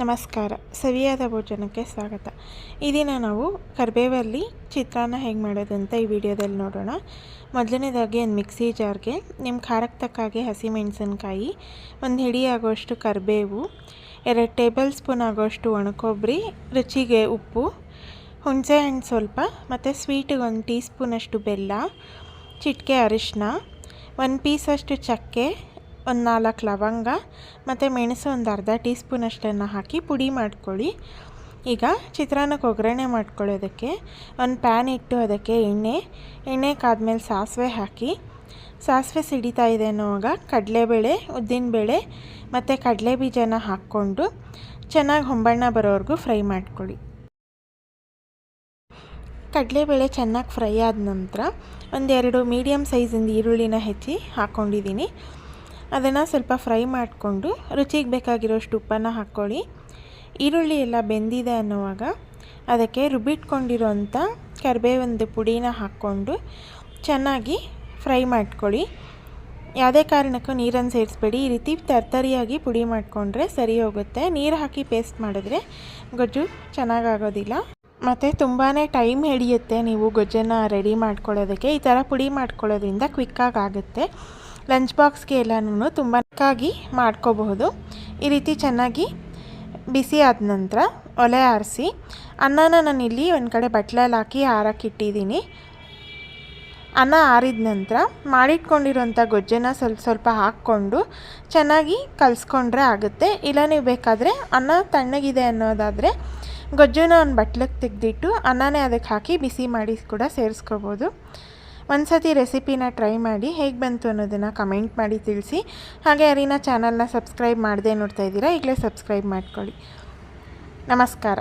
ನಮಸ್ಕಾರ. ಸವಿಯಾದ ಭೋಜನಕ್ಕೆ ಸ್ವಾಗತ. ಈ ದಿನ ನಾವು ಕರಿಬೇವಲ್ಲಿ ಚಿತ್ರಾನ್ನ ಹೇಗೆ ಮಾಡೋದು ಅಂತ ಈ ವಿಡಿಯೋದಲ್ಲಿ ನೋಡೋಣ. ಮೊದಲನೇದಾಗಿ ಒಂದು ಮಿಕ್ಸಿ ಜಾರ್ಗೆ ನಿಮ್ಮ ಖಾರಕ್ಕೆ ತಕ್ಕ ಹಾಗೆ ಹಸಿಮೆಣಸಿನ್ಕಾಯಿ, ಒಂದು ಹಿಡಿ ಆಗೋಷ್ಟು ಕರಿಬೇವು, 2 ಟೇಬಲ್ ಸ್ಪೂನ್ ಆಗೋಷ್ಟು ಒಣಕೊಬ್ಬರಿ, ರುಚಿಗೆ ಉಪ್ಪು, ಹುಣಸೆಹಣ್ಣು ಸ್ವಲ್ಪ, ಮತ್ತು ಸ್ವೀಟಿಗೆ 1 ಟೀ ಸ್ಪೂನಷ್ಟು ಬೆಲ್ಲ, ಚಿಟಿಕೆ ಅರಿಶಿನ, 1 ಪೀಸಷ್ಟು ಚಕ್ಕೆ, ಒಂದು 4 ಲವಂಗ ಮತ್ತು ಮೆಣಸು ಒಂದು ಅರ್ಧ ಟೀ ಸ್ಪೂನಷ್ಟನ್ನು ಹಾಕಿ ಪುಡಿ ಮಾಡ್ಕೊಳ್ಳಿ. ಈಗ ಚಿತ್ರಾನ್ನಕ್ಕೆ ಒಗ್ಗರಣೆ ಮಾಡ್ಕೊಳ್ಳೋದಕ್ಕೆ ಒಂದು ಪ್ಯಾನ್ ಇಟ್ಟು ಅದಕ್ಕೆ ಎಣ್ಣೆ ಕಾದ್ಮೇಲೆ ಸಾಸಿವೆ ಹಾಕಿ, ಸಾಸಿವೆ ಸಿಡಿತಾ ಇದೆ ಅನ್ನೋವಾಗ ಕಡಲೆಬೇಳೆ, ಉದ್ದಿನಬೇಳೆ ಮತ್ತು ಕಡಲೆ ಬೀಜನ ಹಾಕ್ಕೊಂಡು ಚೆನ್ನಾಗಿ ಹೊಂಬಣ್ಣ ಬರೋವರೆಗೂ ಫ್ರೈ ಮಾಡ್ಕೊಳ್ಳಿ. ಕಡಲೆಬೇಳೆ ಚೆನ್ನಾಗಿ ಫ್ರೈ ಆದ ನಂತರ 1-2 ಮೀಡಿಯಮ್ ಸೈಜಿಂದ ಈರುಳ್ಳಿನ ಹೆಚ್ಚಿ ಹಾಕ್ಕೊಂಡಿದ್ದೀನಿ. ಅದನ್ನು ಸ್ವಲ್ಪ ಫ್ರೈ ಮಾಡಿಕೊಂಡು ರುಚಿಗೆ ಬೇಕಾಗಿರೋಷ್ಟು ಉಪ್ಪನ್ನು ಹಾಕ್ಕೊಳ್ಳಿ. ಈರುಳ್ಳಿ ಎಲ್ಲ ಬೆಂದಿದೆ ಅನ್ನುವಾಗ ಅದಕ್ಕೆ ರುಬ್ಬಿಟ್ಕೊಂಡಿರೋಂಥ ಕರಿಬೇವಿನ ಪುಡಿನ ಹಾಕ್ಕೊಂಡು ಚೆನ್ನಾಗಿ ಫ್ರೈ ಮಾಡ್ಕೊಳ್ಳಿ. ಯಾವುದೇ ಕಾರಣಕ್ಕೂ ನೀರನ್ನು ಸೇರಿಸ್ಬೇಡಿ. ಈ ರೀತಿ ತರ್ತರಿಯಾಗಿ ಪುಡಿ ಮಾಡಿಕೊಂಡ್ರೆ ಸರಿ ಹೋಗುತ್ತೆ. ನೀರು ಹಾಕಿ ಪೇಸ್ಟ್ ಮಾಡಿದ್ರೆ ಗೊಜ್ಜು ಚೆನ್ನಾಗಾಗೋದಿಲ್ಲ ಮತ್ತು ತುಂಬಾ ಟೈಮ್ ಹಿಡಿಯುತ್ತೆ ನೀವು ಗೊಜ್ಜನ್ನು ರೆಡಿ ಮಾಡ್ಕೊಳ್ಳೋದಕ್ಕೆ. ಈ ಥರ ಪುಡಿ ಮಾಡ್ಕೊಳ್ಳೋದ್ರಿಂದ ಕ್ವಿಕ್ಕಾಗಿ ಆಗುತ್ತೆ. ಲಂಚ್ ಬಾಕ್ಸ್ಗೆ ಎಲ್ಲನೂ ತುಂಬ ಕ್ವಿಕ್ಕಾಗಿ ಮಾಡ್ಕೋಬಹುದು. ಈ ರೀತಿ ಚೆನ್ನಾಗಿ ಬಿಸಿ ಆದ ನಂತರ ಒಲೆ ಆರಿಸಿ ಅನ್ನನ ನಾನಿಲ್ಲಿ ಒಂದು ಕಡೆ ಬಟ್ಲಲ್ಲಿ ಹಾಕಿ ಆರಕ್ಕಿಟ್ಟಿದ್ದೀನಿ. ಅನ್ನ ಆರಿದ ನಂತರ ಮಾಡಿಟ್ಕೊಂಡಿರೋಂಥ ಗೊಜ್ಜನ್ನು ಸ್ವಲ್ಪ ಹಾಕ್ಕೊಂಡು ಚೆನ್ನಾಗಿ ಕಲಿಸ್ಕೊಂಡ್ರೆ ಆಗುತ್ತೆ. ಇಲ್ಲ ನೀವು ಬೇಕಾದರೆ ಅನ್ನ ತಣ್ಣಗಿದೆ ಅನ್ನೋದಾದರೆ ಗೊಜ್ಜನ್ನ ಒಂದು ಬಟ್ಲಿಗೆ ತೆಗೆದಿಟ್ಟು ಅನ್ನನೇ ಅದಕ್ಕೆ ಹಾಕಿ ಬಿಸಿ ಮಾಡಿ ಕೂಡ ಸೇರಿಸ್ಕೋಬೋದು. ಒಂದು ಸತಿ ರೆಸಿಪಿನ ಟ್ರೈ ಮಾಡಿ ಹೇಗೆ ಬಂತು ಅನ್ನೋದನ್ನು ಕಮೆಂಟ್ ಮಾಡಿ ತಿಳಿಸಿ. ಹಾಗೆ ಯಾರಿನ ಚಾನಲ್ನ ಸಬ್ಸ್ಕ್ರೈಬ್ ಮಾಡದೆ ನೋಡ್ತಾ ಇದ್ದೀರಾ, ಈಗಲೇ ಸಬ್ಸ್ಕ್ರೈಬ್ ಮಾಡ್ಕೊಳ್ಳಿ. ನಮಸ್ಕಾರ.